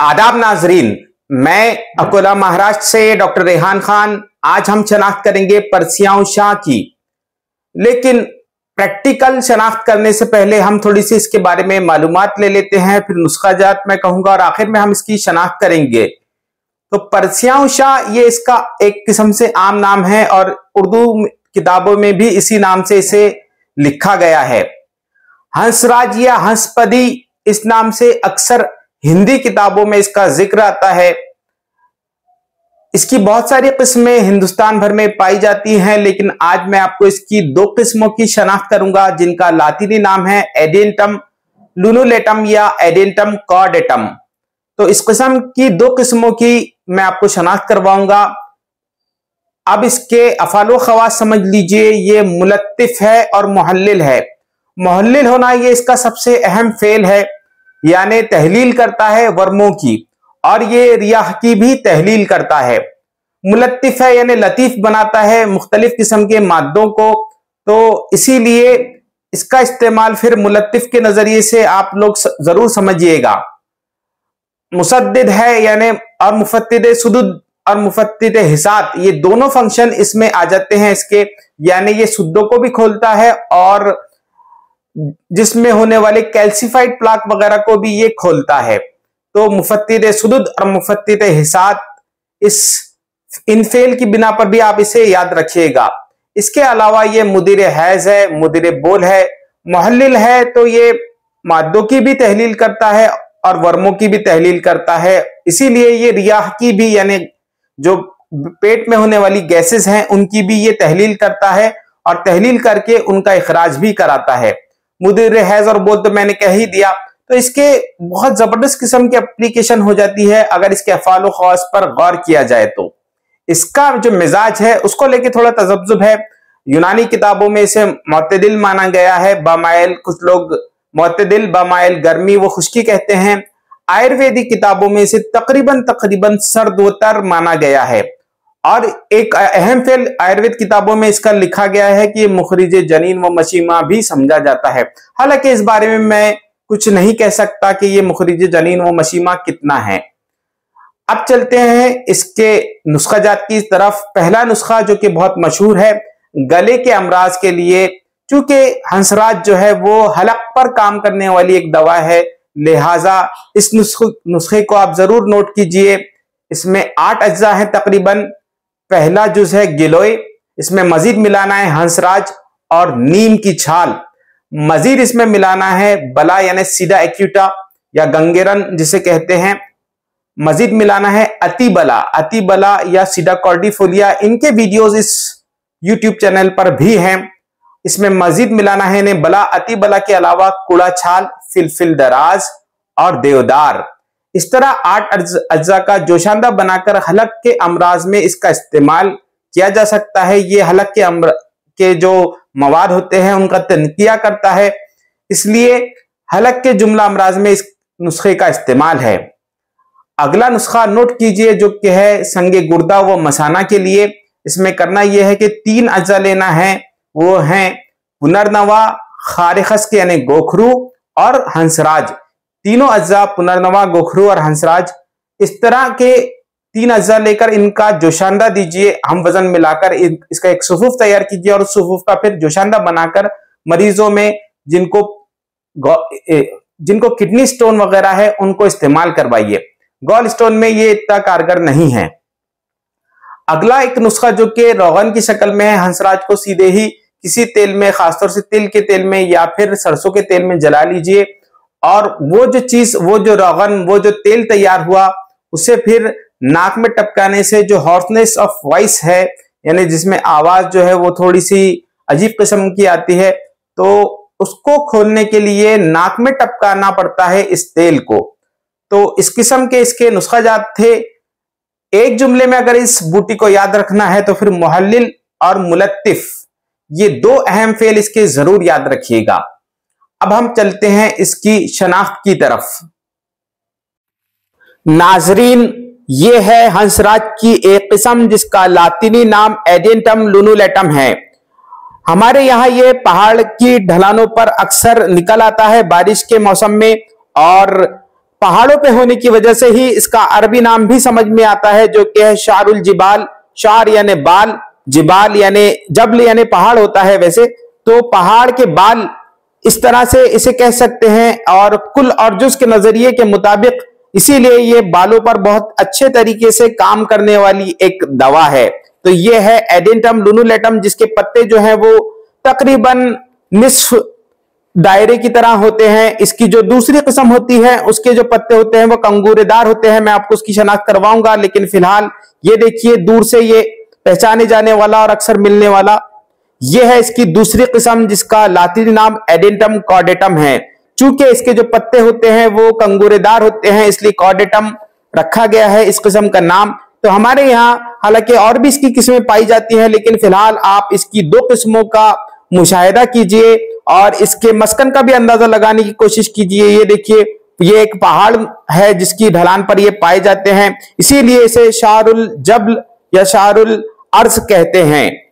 आदाब नाजरीन, मैं अकोला महाराष्ट्र से डॉक्टर रेहान खान। आज हम शनाख्त करेंगे पर्सियां शाह की, लेकिन प्रैक्टिकल शनाख्त करने से पहले हम थोड़ी सी इसके बारे में मालूमात ले लेते हैं, फिर नुस्खा जात मैं कहूंगा और आखिर में हम इसकी शनाख्त करेंगे। तो पर्सियां शाह ये इसका एक किस्म से आम नाम है और उर्दू किताबों में भी इसी नाम से इसे लिखा गया है। हंसराज या हंसपदी इस नाम से अक्सर हिंदी किताबों में इसका जिक्र आता है। इसकी बहुत सारी किस्में हिंदुस्तान भर में पाई जाती हैं, लेकिन आज मैं आपको इसकी दो किस्मों की शनाख्त करूंगा जिनका लातीनी नाम है एडेंटम लुनुलेटम या एडेंटम कॉर्डेटम। तो इस किस्म की दो किस्मों की मैं आपको शनाख्त करवाऊंगा। अब इसके अफालो खवास समझ लीजिए, ये मुलत्तिफ है और मुहल्लिल है। मुहल्लिल होना ये इसका सबसे अहम फेल है, यानी तहलील करता है वर्मों की, और ये रियाह की भी तहलील करता है। मुलत्तिफ है यानी लतीफ बनाता है मुख्तलिफ किस्म के मादों को, तो इसीलिए इसका इस्तेमाल फिर मुलत्तिफ के नजरिए से आप लोग जरूर समझिएगा। मुसद्दिद है यानी और मुफत्तिद सुदुद और मुफत्तिद हिसात, ये दोनों फंक्शन इसमें आ जाते हैं इसके, यानी ये सुद्दों को भी खोलता है और जिसमें होने वाले कैल्सिफाइड प्लाक वगैरह को भी ये खोलता है। तो मुफत्तिद सुदुद और मुफत्तिद हिसात इन फेल की बिना पर भी आप इसे याद रखिएगा। इसके अलावा ये मुदीर हैज है, मुदीर बोल है, मुहल्लिल है, तो ये मादों की भी तहलील करता है और वर्मों की भी तहलील करता है। इसीलिए ये रियाह की भी यानी जो पेट में होने वाली गैसेस हैं उनकी भी ये तहलील करता है और तहलील करके उनका इखराज भी कराता है। मुदीर हैज और बोल तो मैंने कह ही दिया। तो इसके बहुत जबरदस्त किस्म की एप्लीकेशन हो जाती है अगर इसके अफाल ख़ास पर गौर किया जाए तो। इसका जो मिजाज है उसको लेके थोड़ा तजब्जुब है। यूनानी किताबों में इसे मुअतदिल माना गया है, बामाइल, कुछ लोग मुअतदिल बामाइल गर्मी व खुश्की कहते हैं। आयुर्वेदिक किताबों में इसे तकरीबन सर्द व तर माना गया है। और एक अहम फेल आयुर्वेद किताबों में इसका लिखा गया है कि मुखरिज जनीन व मशीमा भी समझा जाता है। हालांकि इस बारे में मैं कुछ नहीं कह सकता कि ये मुखरिज जनीन व मशीमा कितना है। अब चलते हैं इसके नुस्खा जात की तरफ। पहला नुस्खा जो कि बहुत मशहूर है गले के अमराज के लिए, चूंकि हंसराज जो है वो हलक पर काम करने वाली एक दवा है, लिहाजा इस नुस्खे को आप जरूर नोट कीजिए। इसमें 8 अज्जा है तकरीबन। पहला जुज है गिलोय, इसमें मजीद मिलाना है हंसराज और नीम की छाल। मजीद इसमें मिलाना है बला यानी सीडा एक्यूटा या गंगेरन जिसे कहते हैं। मजीद मिलाना है अतिबला या सीडा कॉर्डिफोलिया, इनके वीडियोस इस यूट्यूब चैनल पर भी हैं। इसमें मजीद मिलाना है इन्हें बला अतिबला के अलावा कुड़ा छाल, फिलफिल दराज और देवदार। इस तरह 8 अज्जा का जोशांदा बनाकर हलक के अमराज में इसका इस्तेमाल किया जा सकता है। ये हलक के जो मवाद होते हैं उनका तनकिया करता है, इसलिए हलक के जुमला अमराज में इस नुस्खे का इस्तेमाल है। अगला नुस्खा नोट कीजिए जो कि है संगे गुर्दा व मसाना के लिए। इसमें करना यह है कि 3 अज्जा लेना है, वो हैं पुनर्नवा, खारिखस के यानी गोखरू और हंसराज। तीनों अज्जा पुनर्नवा, गोखरू और हंसराज, इस तरह के 3 अज्जा लेकर इनका जोशांदा दीजिए। हम वजन मिलाकर इसका एक सुफूफ तैयार कीजिए और उस सुफूफ का फिर जोशांदा बनाकर मरीजों में जिनको किडनी स्टोन वगैरह है उनको इस्तेमाल करवाइए। गॉल स्टोन में ये इतना कारगर नहीं है। अगला एक नुस्खा जो कि रोगन की शक्ल में है, हंसराज को सीधे ही किसी तेल में, खासतौर से तिल के तेल में या फिर सरसों के तेल में जला लीजिए और वो जो रोगन, वो जो तेल तैयार हुआ उसे फिर नाक में टपकाने से जो हॉर्सनेस ऑफ वॉइस है, यानी जिसमें आवाज जो है वो थोड़ी सी अजीब किस्म की आती है, तो उसको खोलने के लिए नाक में टपकाना पड़ता है इस तेल को। तो इस किस्म के इसके नुस्खा जात थे। एक जुमले में अगर इस बूटी को याद रखना है तो फिर मुहल्लिल और मुलत्तिफ, ये 2 अहम फेल इसके जरूर याद रखिएगा। अब हम चलते हैं इसकी शनाख्त की तरफ। नाजरीन, ये है हंसराज की एक किस्म जिसका लातीनी नाम एडेंटम लुनुलेटम है। हमारे यहाँ ये पहाड़ की ढलानों पर अक्सर निकल आता है बारिश के मौसम में और पहाड़ों पे होने की वजह से ही इसका अरबी नाम भी समझ में आता है, जो कि है शारुल जिबाल। शार यानी बाल, जिबाल यानी जबल यानी पहाड़ होता है वैसे, तो पहाड़ के बाल इस तरह से इसे कह सकते हैं। और कुल और जुज के नजरिए के मुताबिक इसीलिए ये बालों पर बहुत अच्छे तरीके से काम करने वाली एक दवा है। तो ये है एडेंटम लुनुलेटम, जिसके पत्ते जो हैं वो तकरीबन निस्फ दायरे की तरह होते हैं। इसकी जो दूसरी किस्म होती है उसके जो पत्ते होते हैं वो कंगूरेदार होते हैं। मैं आपको उसकी शनाख्त करवाऊंगा, लेकिन फिलहाल ये देखिए दूर से ये पहचाने जाने वाला और अक्सर मिलने वाला ये है इसकी दूसरी किस्म, जिसका लातीनी नाम एडेंटम कॉर्डेटम है। चूंकि इसके जो पत्ते होते हैं वो कंगूरेदार होते हैं, इसलिए कॉर्डेटम रखा गया है इस किस्म का नाम। तो हमारे यहाँ हालांकि और भी इसकी किस्में पाई जाती हैं, लेकिन फिलहाल आप इसकी दो किस्मों का मुशाहिदा कीजिए और इसके मस्कन का भी अंदाजा लगाने की कोशिश कीजिए। ये देखिए, ये एक पहाड़ है जिसकी ढलान पर ये पाए जाते हैं, इसीलिए इसे शारुल जबल या शारुल अर्ज कहते हैं।